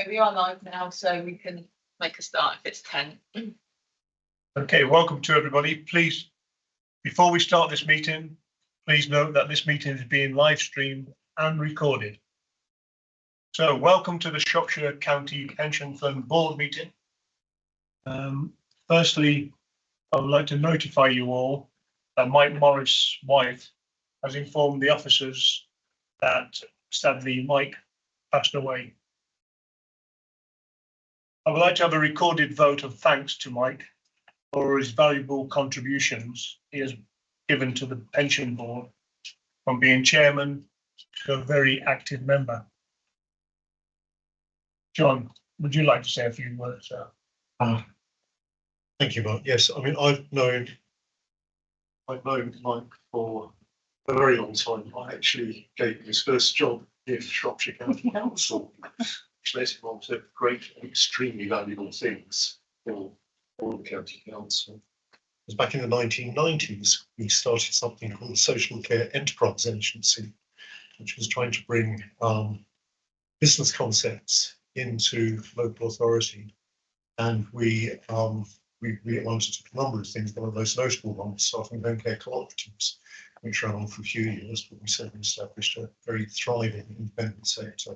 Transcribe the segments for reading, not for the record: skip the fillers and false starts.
We are live now, so we can make a start if it's 10. Okay, welcome to everybody. Please, before we start this meeting, please note that this meeting is being live streamed and recorded. So welcome to the Shropshire County Pension Fund Board meeting. Firstly, I would like to notify you all that Mike Morris' wife has informed the officers that sadly Mike passed away. I would like to have a recorded vote of thanks to Mike for his valuable contributions he has given to the pension board, from being chairman to a very active member. John, would you like to say a few words? Thank you, Mark. Yes, I mean, I've known Mike for a very long time. I actually gave him his first job in Shropshire County Council, which led him on to great and extremely valuable things for the county council. It was back in the 1990s, we started something called the Social Care Enterprise Agency, which was trying to bring business concepts into local authority. And we wanted a number of things. One of the most notable ones, starting home care cooperatives, which ran on for a few years, but we certainly established a very thriving independent sector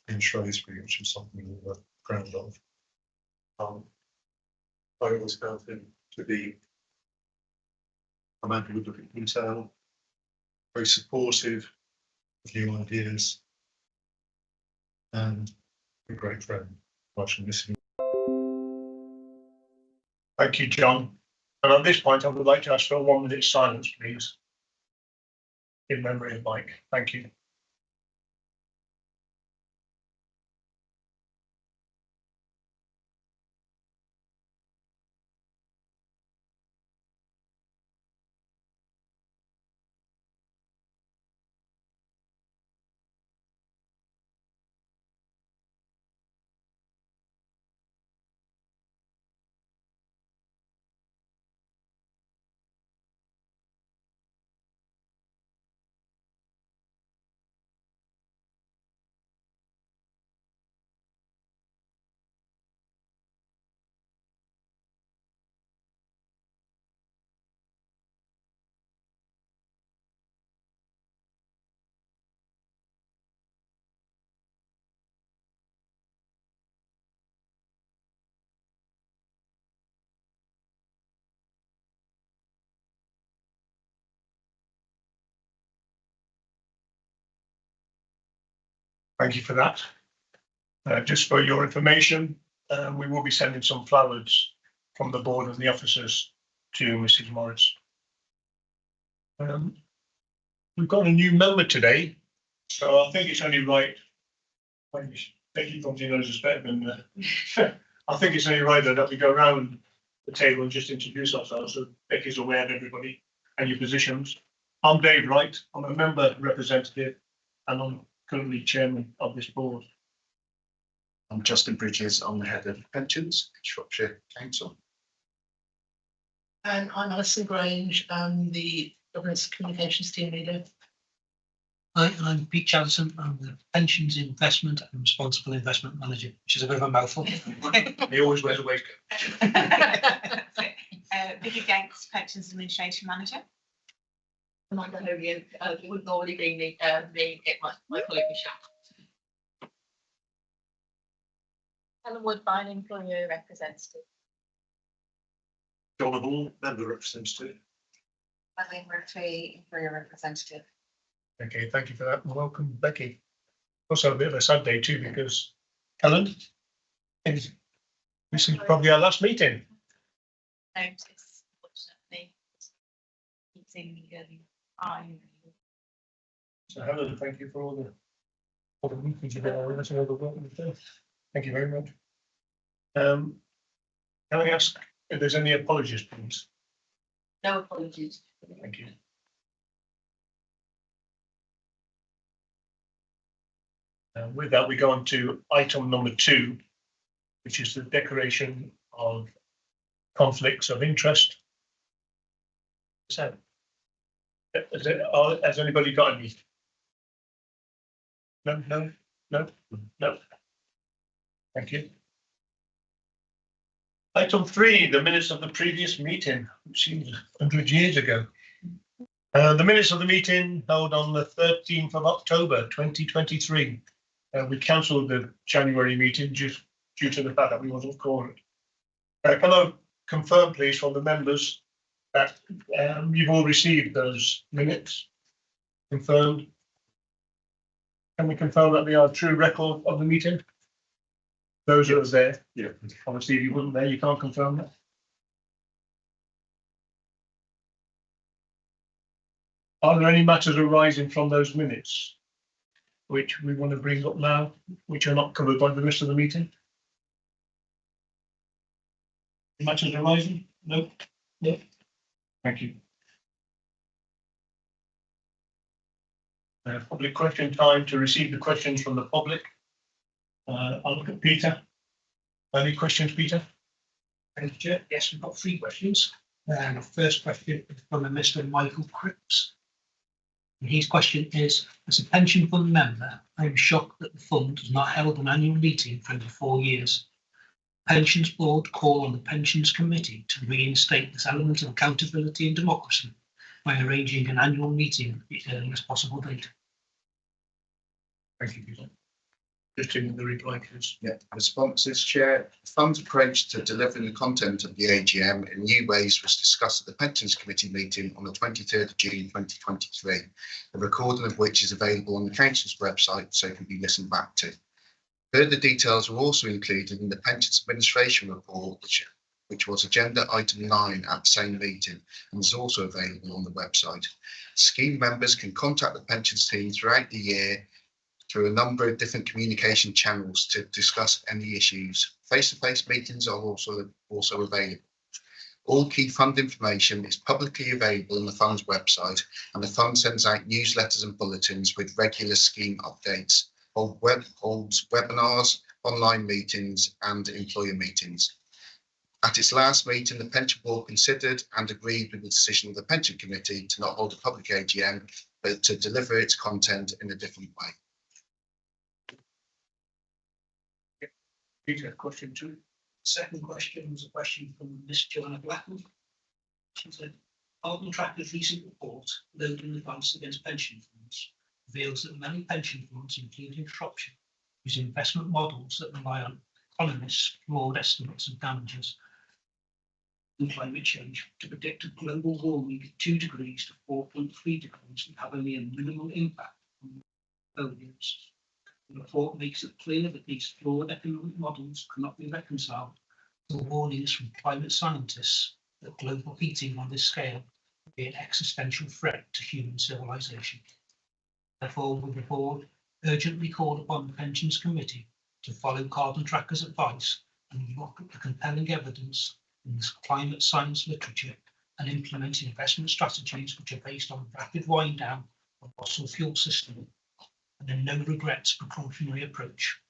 in Shrewsbury, which was something we were proud of. I always found him to be a man who would look at detail, very supportive of new ideas, and a great friend. I shall miss him. Thank you, John. And at this point, I would like to ask for a 1 minute silence, please, in memory of Mike. Thank you. Thank you for that. Just for your information, we will be sending some flowers from the board and the officers to Mrs. Morris. We've got a new member today, so I think it's only right. Becky probably knows us better than I think it's only right that we go around the table and just introduce ourselves, so Becky's aware of everybody and your positions. I'm Dave Wright. I'm a member representative, and I'm currently chairman of this board. I'm Justin Bridges. I'm the head of pensions at Shropshire Council. And I'm Alison Grange. I'm the governance communications team leader. Hi, I'm Pete Chadison. I'm the pensions investment and responsible investment manager, which is a bit of a mouthful. He always wears a waistcoat. Vicky Gates, pensions administration manager. Amanda Hogan, it would normally be me, my colleague Michelle. Helen Woodbine, employer representative. John Hall, member representative. Eileen Murphy, employer representative. Okay, thank you for that, and welcome, Becky. Also a bit of a sad day too, because Helen, this is probably our last meeting. Notice, fortunately, meeting time. So Helen, thank you for all the meetings you've been with us and all the work you've done. Thank you very much. Can I ask if there's any apologies, please? No apologies. Thank you. With that, we go on to item number 2, which is the declaration of conflicts of interest. So, has anybody got any? No. Thank you. Item 3, the minutes of the previous meeting, which seems 100 years ago. The minutes of the meeting held on the 13th of October 2023. We cancelled the January meeting just due to the fact that we wasn't called. Can I confirm, please, from the members that you've all received those minutes? Confirmed. Can we confirm that they are a true record of the meeting? Those that are there? Yeah. Obviously, if you wasn't there, you can't confirm that. Are there any matters arising from those minutes which we want to bring up now, which are not covered by the rest of the meeting? Matters arising? No? No. Thank you. Public question time to receive the questions from the public. I'll look at Peter. Any questions, Peter? Thank you, Chair. Yes, we've got 3 questions. The first question is from a Mr. Michael Cripps. And his question is, as a pension fund member, I am shocked that the fund has not held an annual meeting for over 4 years. Pensions Board call on the Pensions Committee to reinstate this element of accountability and democracy by arranging an annual meeting at the earliest possible date. Thank you, Peter. Just in the reply, please. Yeah, responses, Chair. The fund's approach to delivering the content of the AGM in new ways was discussed at the Pensions Committee meeting on the 23rd of June 2023, a recording of which is available on the Council's website so it can be listened back to. Further details were also included in the Pensions Administration Report, which was agenda item 9 at the same meeting and is also available on the website. Scheme members can contact the pensions team throughout the year through a number of different communication channels to discuss any issues. Face-to-face meetings are also available. All key fund information is publicly available on the fund's website, and the fund sends out newsletters and bulletins with regular scheme updates, holds webinars, online meetings and employer meetings. At its last meeting, the Pension Board considered and agreed with the decision of the Pension Committee to not hold a public AGM, but to deliver its content in a different way. Peter, question 2. Second question was a question from Miss Joanna Blackman. She said, Carbon Tracker's recent report, Loading Advance Against Pension Funds, reveals that many pension funds, including Shropshire, use investment models that rely on economists' flawed estimates of damages and climate change to predict a global warming of 2 degrees to 4.3 degrees and have only a minimal impact on oceans. The report makes it clear that these flawed economic models cannot be reconciled with the warnings from climate scientists that global heating on this scale would be an existential threat to human civilization. Therefore, will the board urgently call upon the Pensions Committee to follow Carbon Tracker's advice and look at the compelling evidence in this climate science literature and implement investment strategies which are based on rapid wind down of fossil fuel system and a no regrets precautionary approach.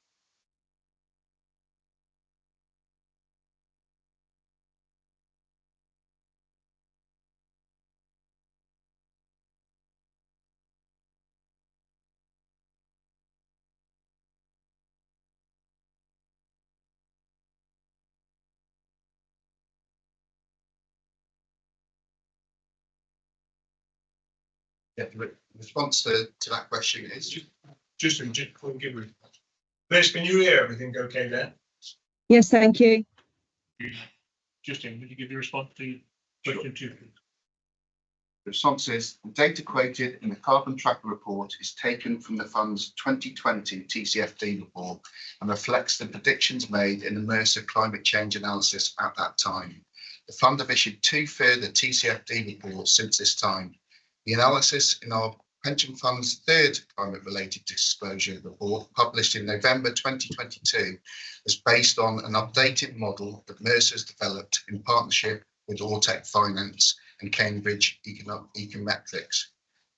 Yeah, the response to that question is Justin, Liz, can you hear everything okay there? Yes, thank you. Justin, would you give your response to question 2, please? the response is the data quoted in the Carbon Tracker report is taken from the fund's 2020 TCFD report and reflects the predictions made in the Mercer climate change analysis at that time. The fund have issued 2 further TCFD reports since this time. The analysis in our pension fund's 3rd climate-related disclosure report, published in November 2022, was based on an updated model that Mercer's developed in partnership with Ortec Finance and Cambridge Econometrics.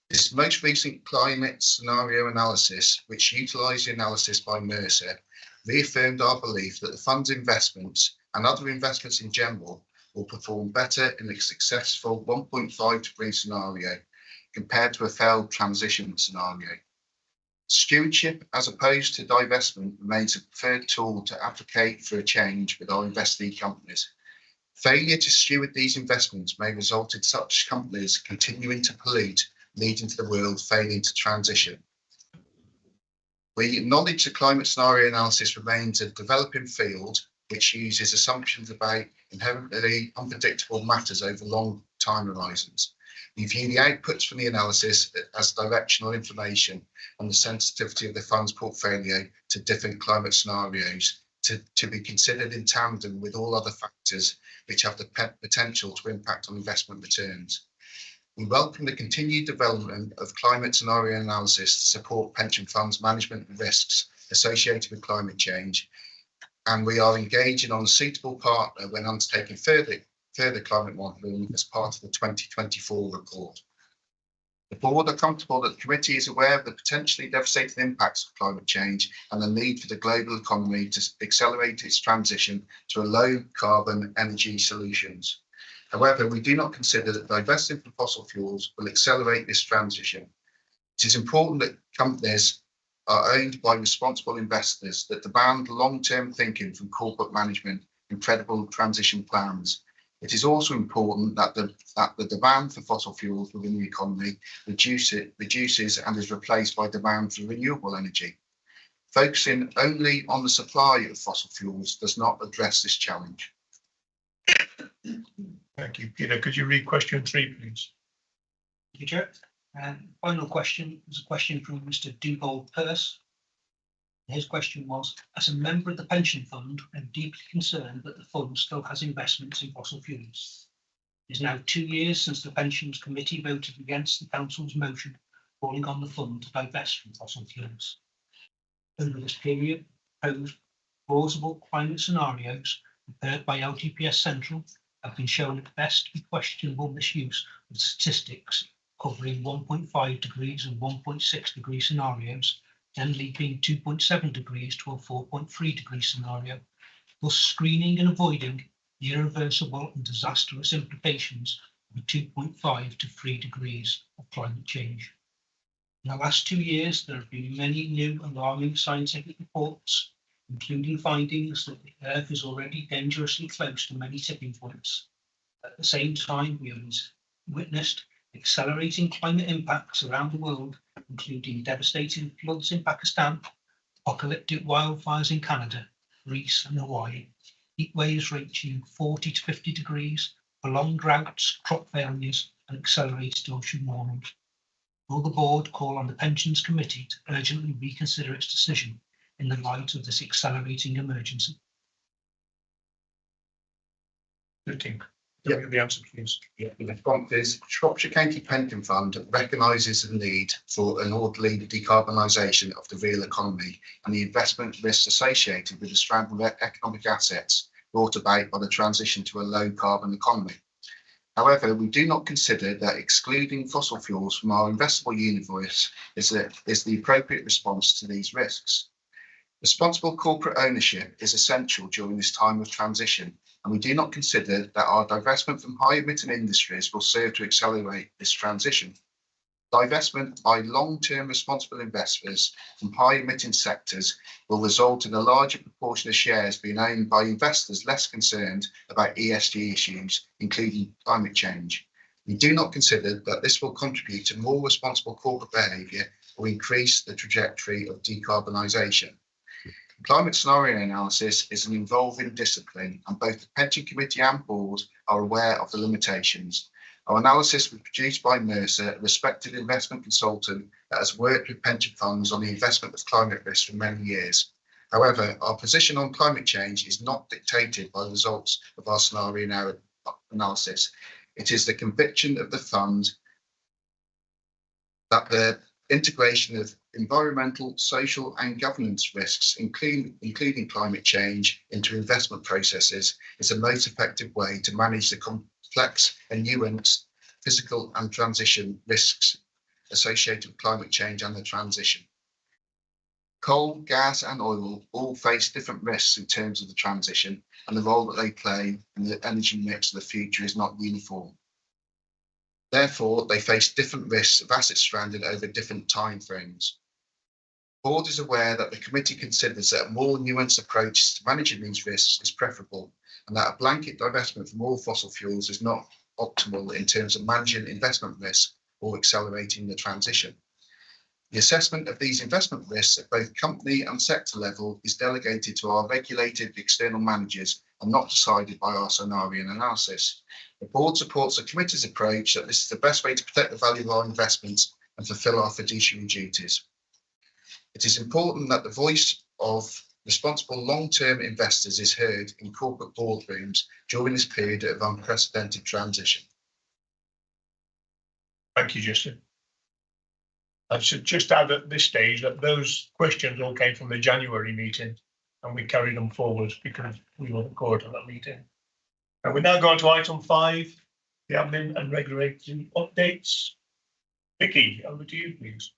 This most recent climate scenario analysis, which utilised the analysis by Mercer, reaffirmed our belief that the fund's investments and other investments in general will perform better in a successful 1.5 degree scenario compared to a failed transition scenario. Stewardship, as opposed to divestment, remains a preferred tool to advocate for a change with our investee companies. Failure to steward these investments may result in such companies continuing to pollute, leading to the world failing to transition. We acknowledge the climate scenario analysis remains a developing field which uses assumptions about inherently unpredictable matters over long time horizons. We view the outputs from the analysis as directional information on the sensitivity of the fund's portfolio to different climate scenarios to be considered in tandem with all other factors which have the potential to impact on investment returns. We welcome the continued development of climate scenario analysis to support pension funds management risks associated with climate change, and we are engaging on a suitable partner when undertaking further climate modelling as part of the 2024 report. The board are comfortable that the committee is aware of the potentially devastating impacts of climate change and the need for the global economy to accelerate its transition to a low carbon energy solutions. However, we do not consider that divesting from fossil fuels will accelerate this transition. It is important that companies are owned by responsible investors that demand long-term thinking from corporate management and credible transition plans. It is also important that the demand for fossil fuels within the economy reduces and is replaced by demand for renewable energy. Focusing only on the supply of fossil fuels does not address this challenge. Thank you. Peter, could you read question 3, please? Thank you, Chair. And final question is a question from Mr. Dugald Purse. His question was, as a member of the pension fund, I'm deeply concerned that the fund still has investments in fossil fuels. It is now 2 years since the pensions committee voted against the council's motion calling on the fund to divest from fossil fuels. Over this period, proposed plausible climate scenarios prepared by LTPS Central have been shown at best to be questionable misuse of statistics covering 1.5 degrees and 1.6 degree scenarios, then leaping 2.7 degrees to a 4.3 degree scenario, thus screening and avoiding the irreversible and disastrous implications of 2.5 to 3 degrees of climate change. In the last 2 years, there have been many new alarming scientific reports, including findings that the Earth is already dangerously close to many tipping points. At the same time, we have witnessed accelerating climate impacts around the world, including devastating floods in Pakistan, apocalyptic wildfires in Canada, Greece and Hawaii, heat waves reaching 40 to 50 degrees, prolonged droughts, crop failures and accelerated ocean warming. Will the board call on the Pensions Committee to urgently reconsider its decision in the light of this accelerating emergency? The answer, please. The response is Shropshire County Pension Fund recognises the need for an orderly decarbonisation of the real economy and the investment risks associated with the strand of economic assets brought about by the transition to a low carbon economy. However, we do not consider that excluding fossil fuels from our investable universe is the appropriate response to these risks. Responsible corporate ownership is essential during this time of transition, and we do not consider that our divestment from high-emitting industries will serve to accelerate this transition. Divestment by long-term responsible investors from high-emitting sectors will result in a larger proportion of shares being owned by investors less concerned about ESG issues, including climate change. We do not consider that this will contribute to more responsible corporate behaviour or increase the trajectory of decarbonisation. Climate scenario analysis is an evolving discipline, and both the Pension Committee and Board are aware of the limitations. Our analysis was produced by Mercer, a respected investment consultant that has worked with pension funds on the investment of climate risk for many years. However, our position on climate change is not dictated by the results of our scenario analysis. It is the conviction of the fund that the integration of environmental, social and governance risks, including climate change, into investment processes is the most effective way to manage the complex and nuanced physical and transition risks associated with climate change and the transition. Coal, gas and oil all face different risks in terms of the transition, and the role that they play in the energy mix of the future is not uniform. Therefore, they face different risks of assets stranded over different time frames. Board is aware that the committee considers that a more nuanced approach to managing these risks is preferable, and that a blanket divestment from all fossil fuels is not optimal in terms of managing investment risk or accelerating the transition. The assessment of these investment risks at both company and sector level is delegated to our regulated external managers and not decided by our scenario analysis. The board supports the committee's approach that this is the best way to protect the value of our investments and fulfil our fiduciary duties. It is important that the voice of responsible long-term investors is heard in corporate boardrooms during this period of unprecedented transition. Thank you, Justin. I should just add at this stage that those questions all came from the January meeting and we carried them forward because we were the core of that meeting. And we now go on to item 5, the admin and regulatory updates. Vicky, over to you, please.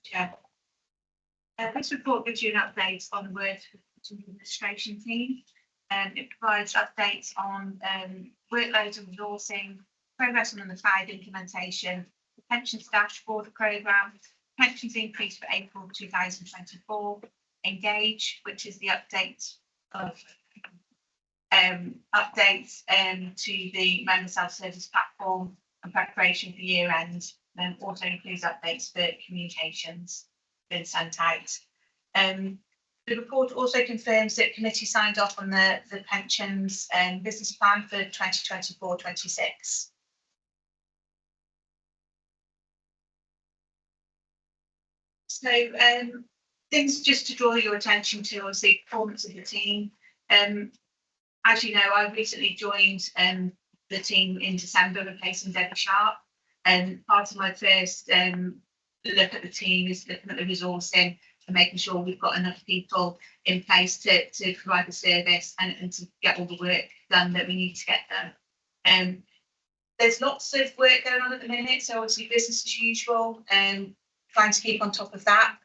Chair. This report gives you an update on the work of the administration team. It provides updates on workload and resourcing, progress on the cloud implementation, the pensions dashboard programme, pensions increase for April 2024, Engage, which is the update of updates to the member self-service platform and preparation for year end, and also includes updates for communications been sent out. The report also confirms that committee signed off on the pensions business plan for 2024-26. So things just to draw your attention to, obviously, performance of the team. As you know, I recently joined the team in December, replacing Debbie Sharp. And part of my first look at the team is looking at the resourcing and making sure we've got enough people in place to provide the service and to get all the work done that we need to get done. There's lots of work going on at the minute, so obviously business as usual, trying to keep on top of that.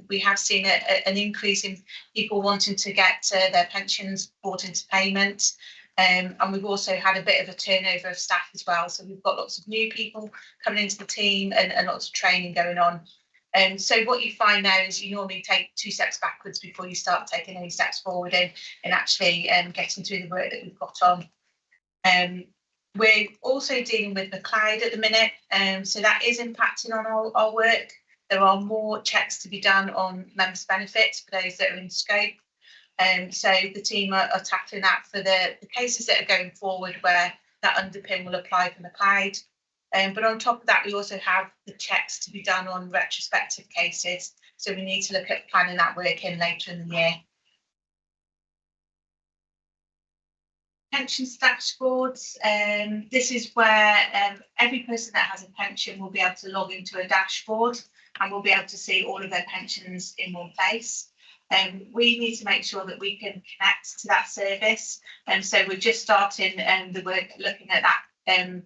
We have seen an increase in people wanting to get their pensions brought into payment. And we've also had a bit of a turnover of staff as well. So we've got lots of new people coming into the team and lots of training going on. So what you find now is you normally take 2 steps backwards before you start taking any steps forward in actually getting through the work that we've got on. We're also dealing with the cloud at the minute. So that is impacting on our work. There are more checks to be done on members' benefits for those that are in scope. So the team are tackling that for the cases that are going forward where that underpin will apply from the cloud. But on top of that, we also have the checks to be done on retrospective cases. So we need to look at planning that work in later in the year. Pensions dashboards. This is where every person that has a pension will be able to log into a dashboard and will be able to see all of their pensions in one place. We need to make sure that we can connect to that service. And so we're just starting the work looking at that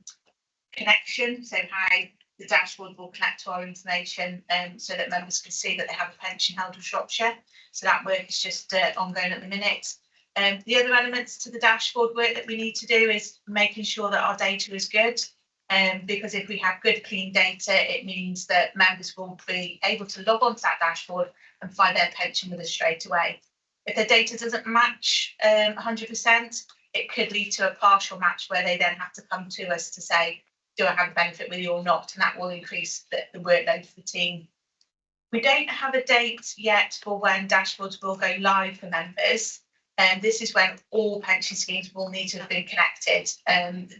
connection. So how the dashboard will connect to our information so that members can see that they have a pension held with Shropshire. So that work is just ongoing at the minute. The other elements to the dashboard work that we need to do is making sure that our data is good. Because if we have good, clean data, it means that members will be able to log onto that dashboard and find their pension with us straight away. If the data doesn't match 100%, it could lead to a partial match where they then have to come to us to say, do I have a benefit with you or not? And that will increase the workload for the team. We don't have a date yet for when dashboards will go live for members. And this is when all pension schemes will need to have been connected.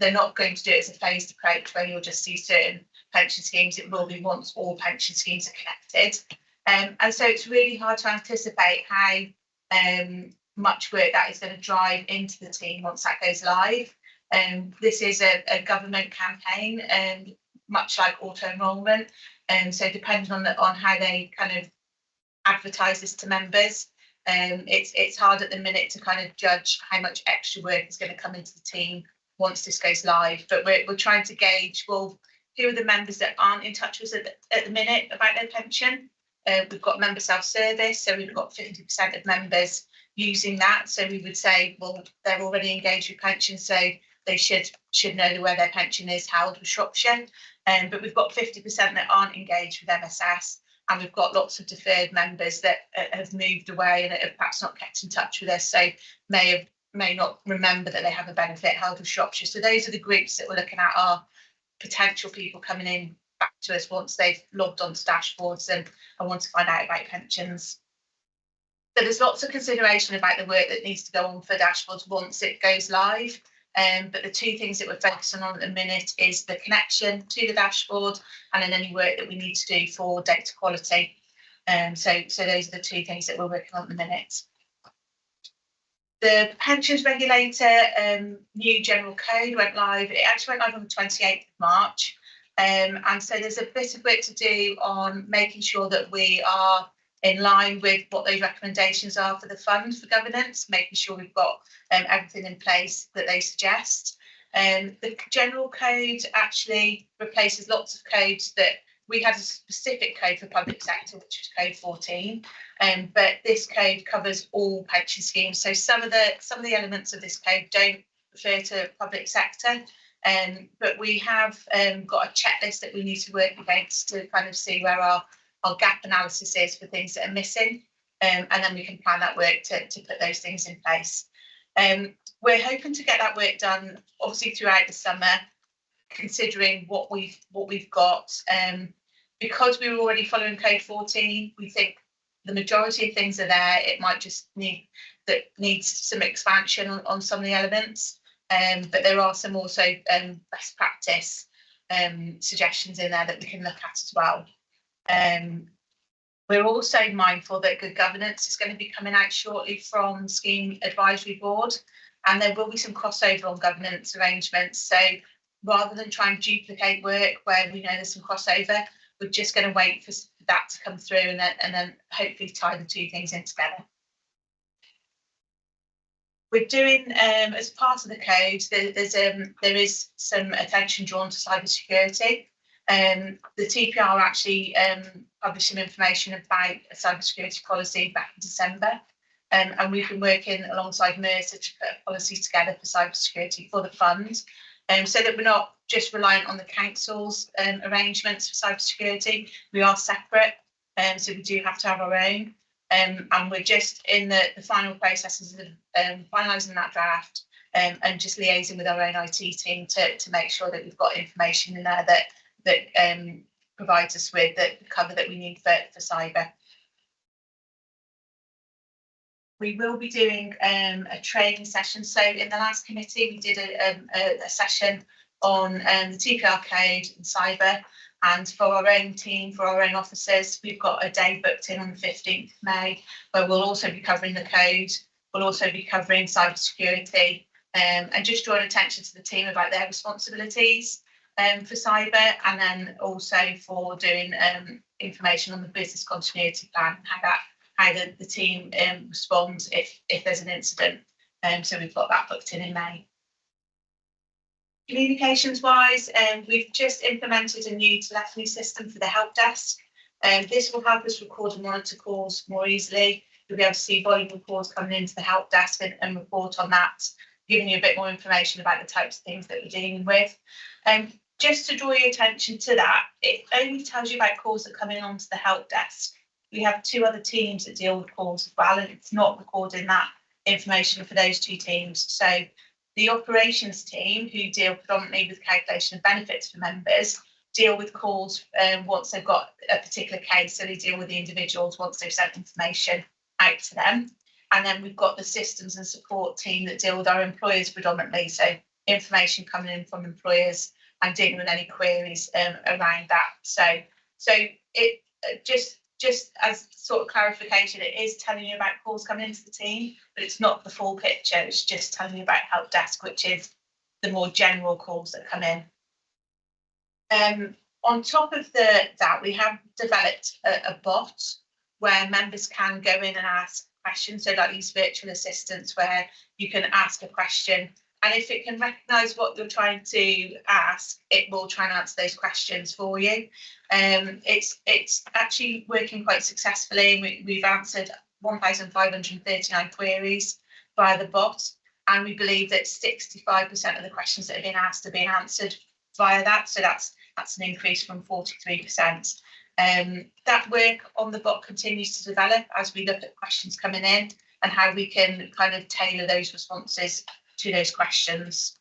They're not going to do it as a phased approach where you'll just see certain pension schemes. It will be once all pension schemes are connected. And so it's really hard to anticipate how much work that is going to drive into the team once that goes live. This is a government campaign, much like auto enrolment. So depending on how they kind of advertise this to members, it's hard at the minute to kind of judge how much extra work is going to come into the team once this goes live. But we're trying to gauge, well, who are the members that aren't in touch with us at the minute about their pension? We've got member self-service, so we've got 50% of members using that. So we would say, well, they're already engaged with pension, so they should know where their pension is held with Shropshire. But we've got 50% that aren't engaged with MSS. and we've got lots of deferred members that have moved away and have perhaps not kept in touch with us, so may not remember that they have a benefit held with Shropshire. So those are the groups that we're looking at, are potential people coming in back to us once they've logged onto dashboards and want to find out about pensions. So there's lots of consideration about the work that needs to go on for dashboards once it goes live. But the two things that we're focusing on at the minute is the connection to the dashboard and then any work that we need to do for data quality. So those are the two things that we're working on at the minute. The pensions regulator new general code went live. It actually went live on the 28th of March. And so there's a bit of work to do on making sure that we are in line with what those recommendations are for the fund for governance, making sure we've got everything in place that they suggest. The general code actually replaces lots of codes that we had a specific code for public sector, which was code 14, but this code covers all pension schemes. So some of the elements of this code don't refer to public sector, but we have got a checklist that we need to work against to kind of see where our gap analysis is for things that are missing, and then we can plan that work to put those things in place. We're hoping to get that work done obviously throughout the summer, considering what we've got. Because we were already following code 14, we think the majority of things are there. It might just needs some expansion on some of the elements, but there are some also best practice suggestions in there that we can look at as well. We're also mindful that good governance is going to be coming out shortly from Scheme Advisory Board, and there will be some crossover on governance arrangements. So rather than try and duplicate work where we know there's some crossover, we're just going to wait for that to come through and then hopefully tie the two things in together. We're doing, as part of the code, there is some attention drawn to cybersecurity. The TPR actually published some information about a cybersecurity policy back in December, and we've been working alongside Mercer to put a policy together for cybersecurity for the fund, so that we're not just reliant on the council's arrangements for cybersecurity. We are separate, so we do have to have our own, and we're just in the final processes of finalising that draft, and just liaising with our own IT team to make sure that we've got information in there that provides us with the cover that we need for cyber. We will be doing a training session. So in the last committee, we did a session on the TPR code and cyber. And for our own team, for our own officers, we've got a day booked in on the 15th of May, where we'll also be covering the code. We'll also be covering cyber security, and just drawing attention to the team about their responsibilities for cyber, and then also for doing information on the business continuity plan, how the team responds if there's an incident. So we've got that booked in May. Communications wise, we've just implemented a new telephony system for the help desk. This will help us record and monitor calls more easily. You'll be able to see volume of calls coming into the help desk and report on that, giving you a bit more information about the types of things that we're dealing with. Just to draw your attention to that, it only tells you about calls that come in onto the help desk. We have two other teams that deal with calls as well, and it's not recording that information for those two teams. So the operations team, who deal predominantly with calculation of benefits for members, deal with calls once they've got a particular case. So they deal with the individuals once they've sent information out to them. And then we've got the systems and support team that deal with our employers predominantly. So information coming in from employers and dealing with any queries around that. So it just as sort of clarification, it is telling you about calls coming into the team, but it's not the full picture. It's just telling you about help desk, which is the more general calls that come in. On top of that, we have developed a bot where members can go in and ask questions. So like these virtual assistants where you can ask a question, and if it can recognise what you're trying to ask, it will try and answer those questions for you. It's actually working quite successfully. We've answered 1,539 queries via the bot, and we believe that 65% of the questions that have been asked are being answered via that. So that's an increase from 43%. That work on the bot continues to develop as we look at questions coming in and how we can kind of tailor those responses to those questions.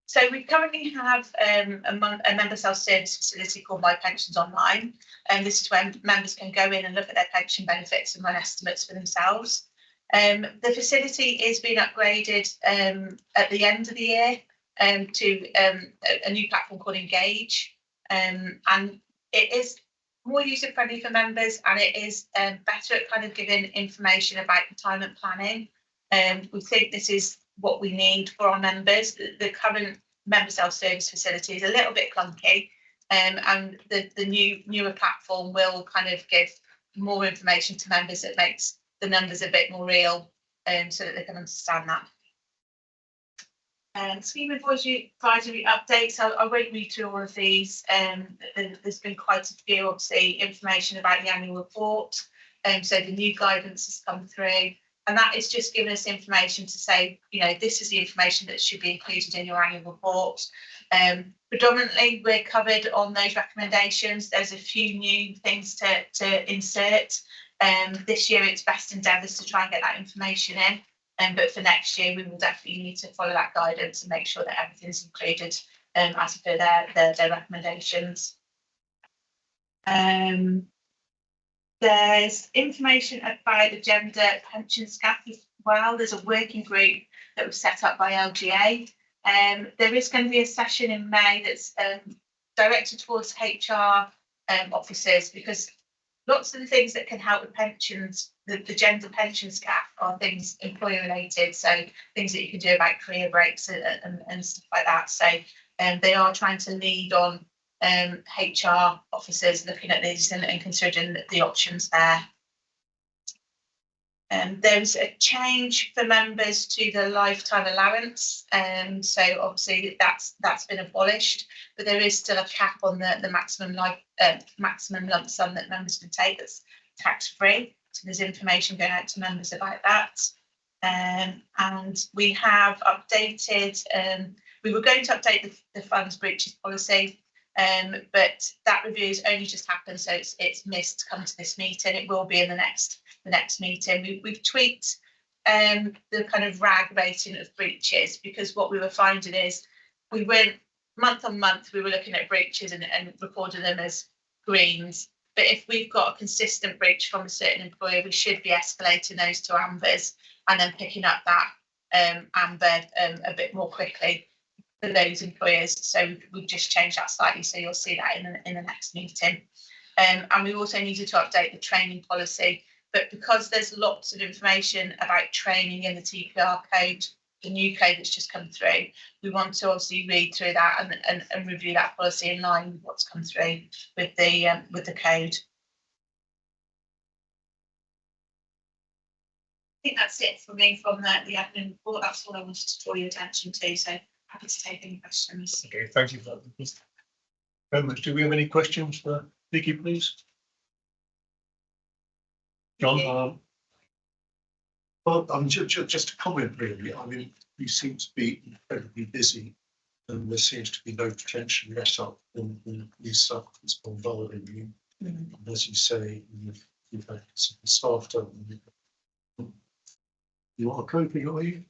So we currently have a member self-service facility called My Pensions Online, and this is when members can go in and look at their pension benefits and run estimates for themselves. The facility is being upgraded at the end of the year to a new platform called Engage, and it is more user-friendly for members, and it is better at kind of giving information about retirement planning. We think this is what we need for our members. The current member self-service facility is a little bit clunky, and the newer platform will kind of give more information to members that makes the numbers a bit more real, so that they can understand that. Scheme advisory updates. I won't read through all of these. There's been quite a few, obviously, information about the annual report. So the new guidance has come through, and that is just giving us information to say, you know, this is the information that should be included in your annual report. Predominantly, we're covered on those recommendations. There's a few new things to insert. This year, it's best endeavours to try and get that information in. But for next year, we will definitely need to follow that guidance and make sure that everything's included as per their recommendations. There's information about the gender pensions gap as well. There's a working group that was set up by LGA. There is going to be a session in May that's directed towards HR officers, because lots of the things that can help with pensions, the gender pensions gap, are things employer related. So things that you can do about career breaks and stuff like that. So they are trying to lead on HR officers looking at these and considering the options there. There's a change for members to the lifetime allowance, so obviously that's been abolished, but there is still a cap on the maximum lump sum that members can take that's tax free. So there's information going out to members about that, and we have updated. We were going to update the funds breaches policy, but that review has only just happened, so it's missed to come to this meeting. It will be in the next meeting. We've tweaked the kind of RAG rating of breaches, because what we were finding is we went month on month, we were looking at breaches and recording them as greens. But if we've got a consistent breach from a certain employer, we should be escalating those to ambers and then picking up that amber a bit more quickly for those employers. So we've just changed that slightly, so you'll see that in the next meeting. And we also needed to update the training policy. But because there's lots of information about training in the TPR code, the new code that's just come through, we want to obviously read through that and review that policy in line with what's come through with the code. I think that's it for me from the admin report. That's all I wanted to draw your attention to. So happy to take any questions. Okay, thank you for that. Members, do we have any questions for Vicky, please? John? Well, just a comment really. I mean, you seem to be incredibly busy, and there seems to be no potential let up in new stuff that's gone bothering you. And as you say, you've had some staff done. You are coping, are you?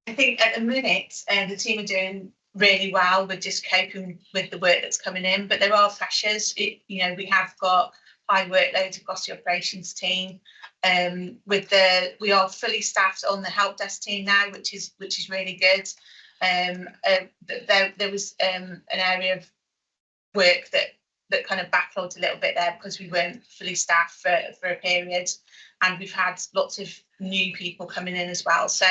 I think at the minute, the team are doing really well with just coping with the work that's coming in, but there are pressures. We have got high workload across the operations team. We are fully staffed on the help desk team now, which is really good. There was an area of work that kind of backlogged a little bit there because we weren't fully staffed for a period, and we've had lots of new people coming in as well. So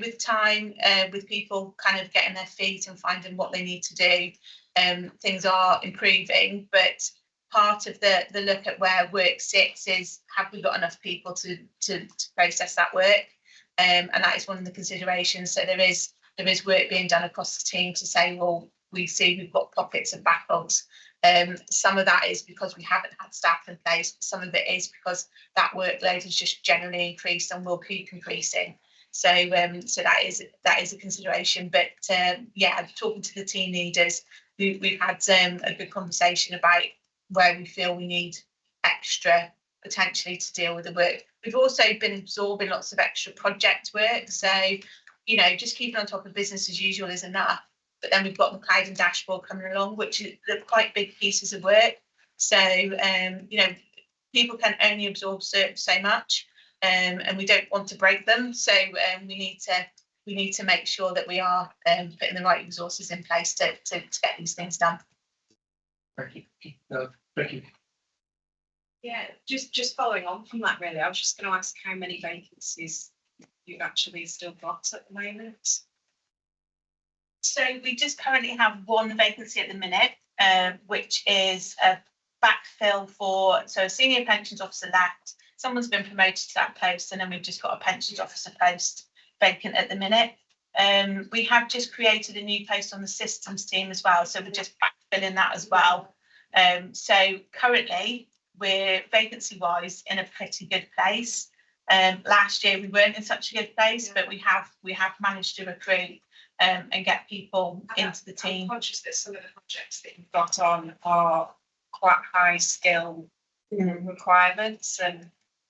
with time, with people kind of getting their feet and finding what they need to do, things are improving. But part of the look at where work sits is, have we got enough people to process that work? And that is one of the considerations. So there is work being done across the team to say, well, we see we've got pockets of backlogs. Some of that is because we haven't had staff in place. Some of it is because that workload has just generally increased and will keep increasing. So that is a consideration. But talking to the team leaders, we've had a good conversation about where we feel we need extra potentially to deal with the work. We've also been absorbing lots of extra project work. So, you know, just keeping on top of business as usual is enough. But then we've got the cloud and dashboard coming along, which is quite big pieces of work. So, you know, people can only absorb so much, and we don't want to break them. So we need to make sure that we are putting the right resources in place to get these things done. Thank you. Thank you. Yeah, just following on from that, really, I was just going to ask how many vacancies you've actually still got at the moment. So we just currently have one vacancy at the minute, which is a backfill for, so a senior pensions officer left, someone's been promoted to that post, and then we've just got a pensions officer post vacant at the minute. We have just created a new post on the systems team as well, so we're just backfilling that as well. So currently we're vacancy wise in a pretty good place. Last year we weren't in such a good place, but we have managed to recruit and get people into the team. I'm conscious that some of the projects that you've got on are quite high skill requirements, and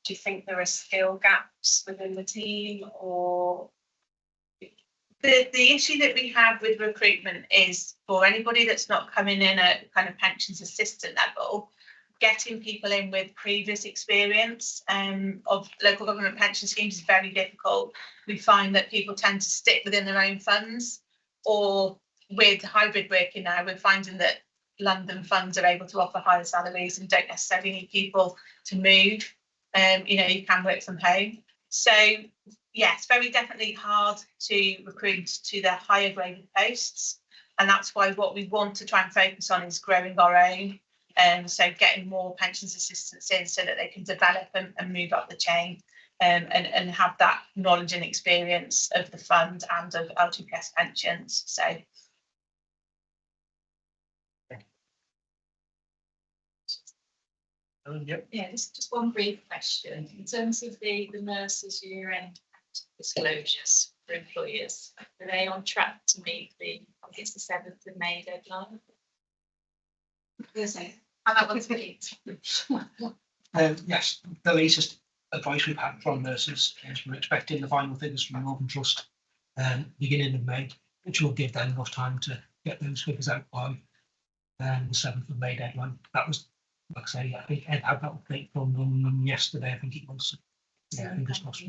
do you think there are skill gaps within the team, or? The issue that we have with recruitment is for anybody that's not coming in at kind of pensions assistant level, getting people in with previous experience of local government pension schemes is very difficult. We find that people tend to stick within their own funds, or with hybrid working now, we're finding that London funds are able to offer higher salaries and don't necessarily need people to move. You know, you can work from home. So yeah, it's very definitely hard to recruit to the higher graded posts. And that's why what we want to try and focus on is growing our own. So getting more pensions assistants in so that they can develop and move up the chain, and have that knowledge and experience of the fund and of LGPS pensions. So. Yep. Yeah, just one brief question. In terms of the nurses' year-end disclosures for employers, are they on track to meet the 7th of May deadline? And that one's great. Yes, the latest advice we've had from nurses is we're expecting the final figures from the Northern Trust beginning of May, which will give them enough time to get those figures out by the 7th of May deadline. That was, like I say, I think Ed had that update from them yesterday, I think it was. Yeah, fingers crossed.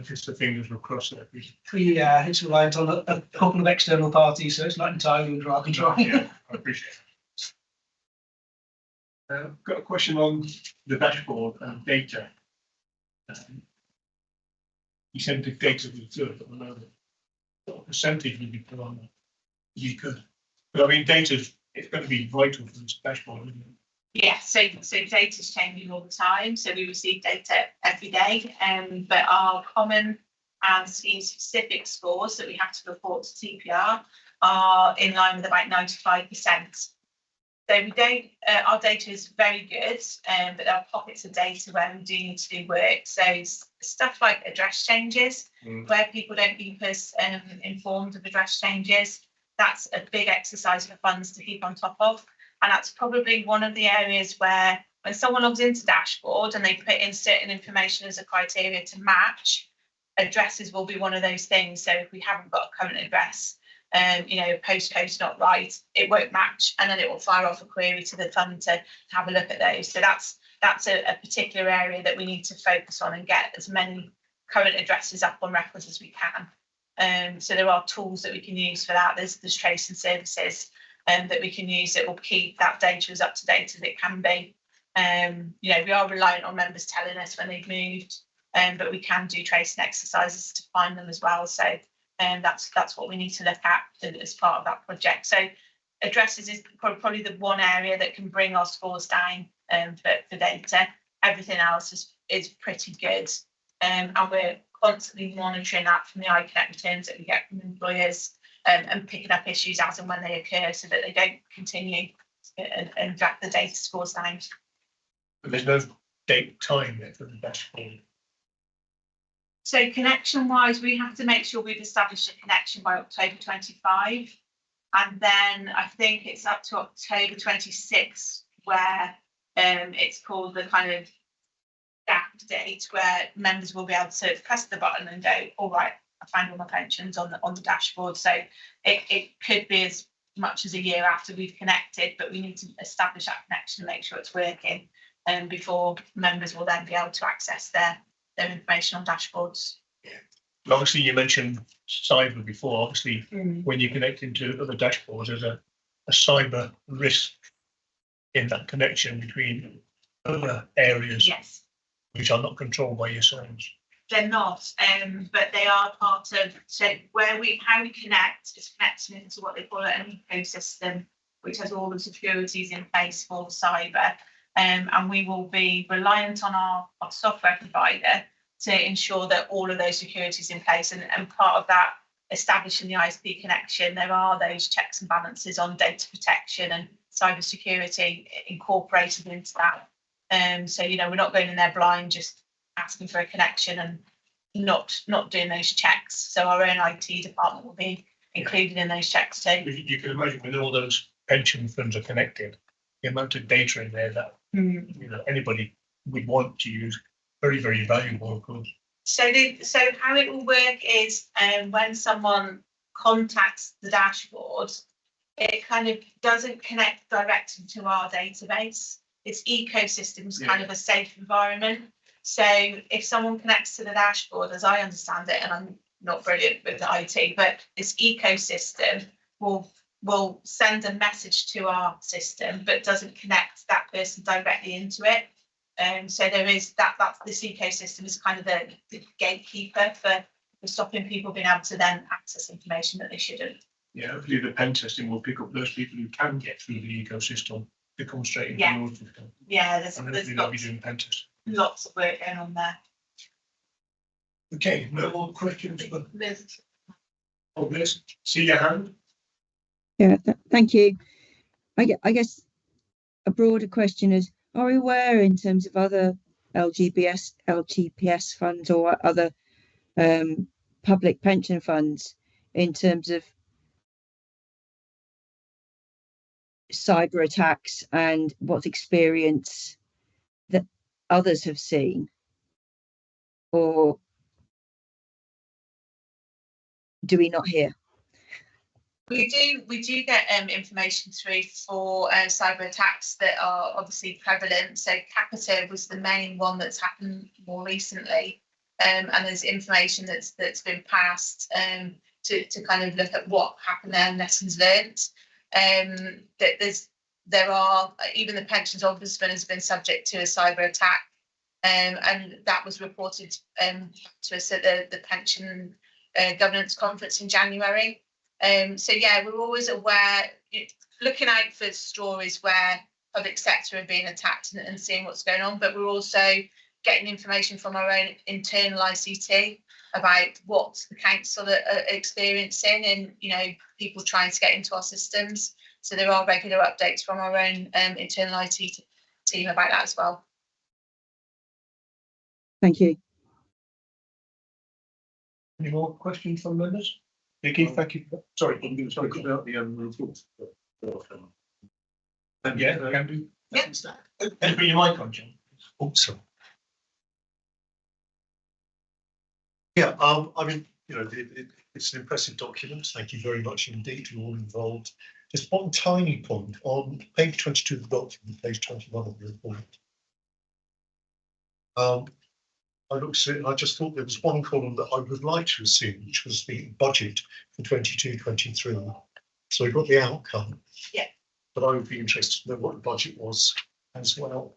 Just the fingers were crossed there. Yeah, it's reliant on a couple of external parties, so it's not entirely under our control. Yeah, I appreciate it. I've got a question on the dashboard and data. You said the data was good at the moment. What percentage would you put on that? You could. But I mean, data is going to be vital for this dashboard, isn't it? Yeah, so data is changing all the time. So we receive data every day, but our common and scheme specific scores that we have to report to TPR are in line with about 95%. So we don't, our data is very good, but there are pockets of data where we do need to do work. So stuff like address changes, where people don't keep us informed of address changes. That's a big exercise for funds to keep on top of. And that's probably one of the areas where when someone logs into dashboard and they put in certain information as a criteria to match, addresses will be one of those things. So if we haven't got a current address, you know, postcode's not right, it won't match, and then it will fire off a query to the fund to have a look at those. So that's a particular area that we need to focus on and get as many current addresses up on records as we can. So there are tools that we can use for that. There's tracing services that we can use that will keep that data as up to date as it can be. You know, we are reliant on members telling us when they've moved, but we can do tracing exercises to find them as well. So that's what we need to look at as part of that project. So addresses is probably the one area that can bring our scores down for data. Everything else is pretty good, and we're constantly monitoring that from the iConnect returns that we get from employers, and picking up issues as and when they occur so that they don't continue and drag the data scores down. But there's no date time there for the dashboard. So connection wise, we have to make sure we've established a connection by October 25. And then I think it's up to October 26th where it's called the kind of gap date where members will be able to press the button and go, all right, I find all my pensions on the dashboard. So it could be as much as a year after we've connected, but we need to establish that connection and make sure it's working before members will then be able to access their information on dashboards. Obviously, you mentioned cyber before. Obviously, when you connect into other dashboards, there's a cyber risk in that connection between other areas, Yes, which are not controlled by yourselves. they're not, but they are part of. So how we connect is connecting into what they call an ecosystem, which has all the securities in place for cyber, and we will be reliant on our software provider to ensure that all of those securities in place, and part of that establishing the ISP connection, there are those checks and balances on data protection and cyber security incorporated into that. So we're not going in there blind, just asking for a connection and not doing those checks. So our own IT department will be included in those checks too. You can imagine when all those pension funds are connected, the amount of data in there that anybody would want to use. Very, very valuable, of course. So how it will work is when someone contacts the dashboard, it kind of doesn't connect directly to our database. Its ecosystem's kind of a safe environment. So if someone connects to the dashboard, as I understand it, and I'm not brilliant with the IT, but this ecosystem will send a message to our system, but doesn't connect that person directly into it. So there is that's this ecosystem is kind of the gatekeeper for stopping people being able to then access information that they shouldn't. Yeah, hopefully the pen testing will pick up those people who can get through the ecosystem to come straight into your system. Yeah, there's doing pen testing. Lots of work going on there. Okay, no more questions. Liz. Oh, Liz, see your hand. Yeah, thank you. I guess a broader question is, are we aware in terms of other LGPS funds or other public pension funds in terms of cyber attacks and what experience that others have seen? Or do we not hear? We do get information through for cyber attacks that are obviously prevalent. So Capita was the main one that's happened more recently, and there's information that's been passed to kind of look at what happened there and lessons learned. There are even the pensions ombudsman has been subject to a cyber attack, and that was reported to us at the pension governance conference in January. So yeah, we're always aware, looking out for stories where public sector are being attacked and seeing what's going on, but we're also getting information from our own internal ICT about what the council are experiencing and, people trying to get into our systems. So there are regular updates from our own internal IT team about that as well. Thank you. Any more questions from members? Vicky, thank you. Sorry, I'm going to talk about the report. Yeah, can do. Yeah. Can you put your mic on, John? Oh, sorry. Yeah, I mean, it's an impressive document. Thank you very much indeed to all involved. Just one tiny point on page 22 of the document, page 21 of the report. I looked at it and I just thought there was one column that I would like to have seen, which was the budget for 22-23. So we've got the outcome. Yeah. But I would be interested to know what the budget was as well.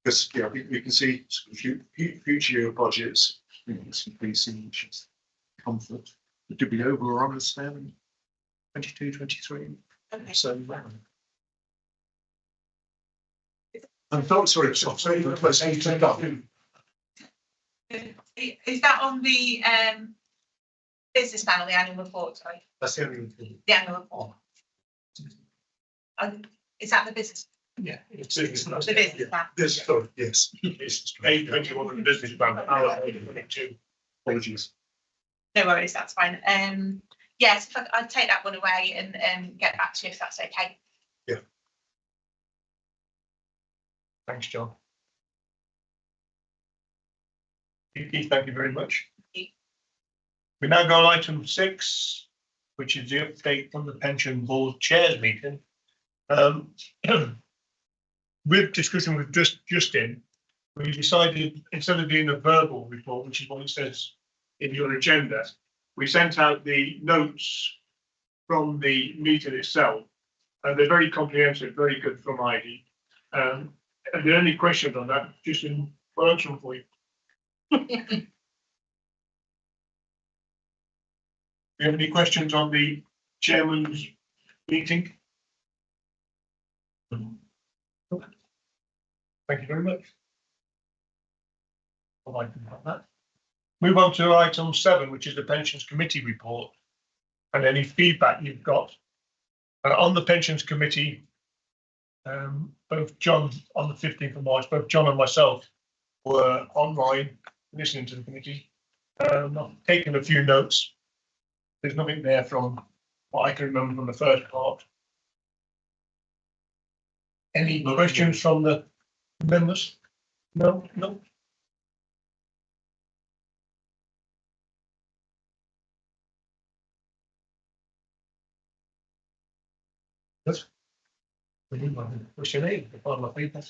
Because we can see future year budgets, it's increasing, which is comfort. But did we over or understand 22-23? Okay. So I'm sorry, Is that on the business plan or the annual report? Sorry. That's the only report. The annual report. Is that the business? Yeah, it's business. The business plan. Yes, sorry, yes. It's 821 of the business plan. 22. Apologies. No worries, that's fine. yes, if I'd take that one away and get back to you if that's okay. Thanks, John. Keith, thank you very much. We now go on item 6, which is the update from the pension board chairs meeting. With discussion with Justin, we decided instead of doing a verbal report, which is what it says in your agenda, we sent out the notes from the meeting itself, and they're very comprehensive, very good from Ivy. Are there any questions on that? Justin, I'll answer them for you. Do you have any questions on the chairman's meeting? Thank you very much. I'd like to have that. Move on to item 7, which is the pensions committee report, and any feedback you've got on the pensions committee. Both John on the 15th of March, both John and myself were online listening to the committee. I've taken a few notes. There's nothing there from what I can remember from the first part. Any questions from the members? No. Yes. What's your name? Part of my people.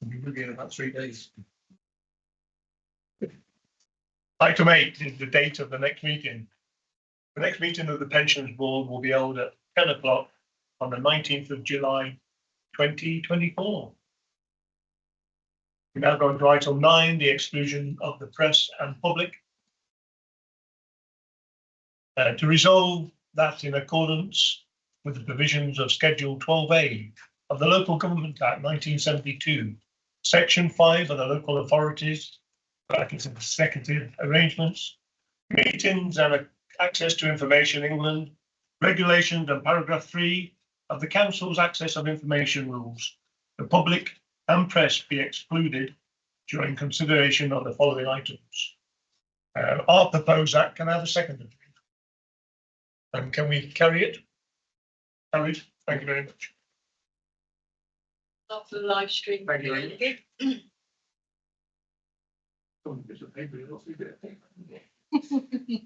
We'll be in about 3 days. Item 8 is the date of the next meeting. The next meeting of the pensions board will be held at 10 o'clock on the 19th of July 2024. We now go on to item 9, the exclusion of the press and public. To resolve that in accordance with the provisions of Schedule 12A of the Local Government Act 1972, Section 5 of the Local Authorities, Executive Arrangements, Meetings and Access to Information England, Regulations and Paragraph 3 of the Council's Access of Information Rules, the public and press be excluded during consideration of the following items. Our proposed act, can I have a second? And can we carry it? Carried. Thank you very much. Not for the live stream. Thank you very much.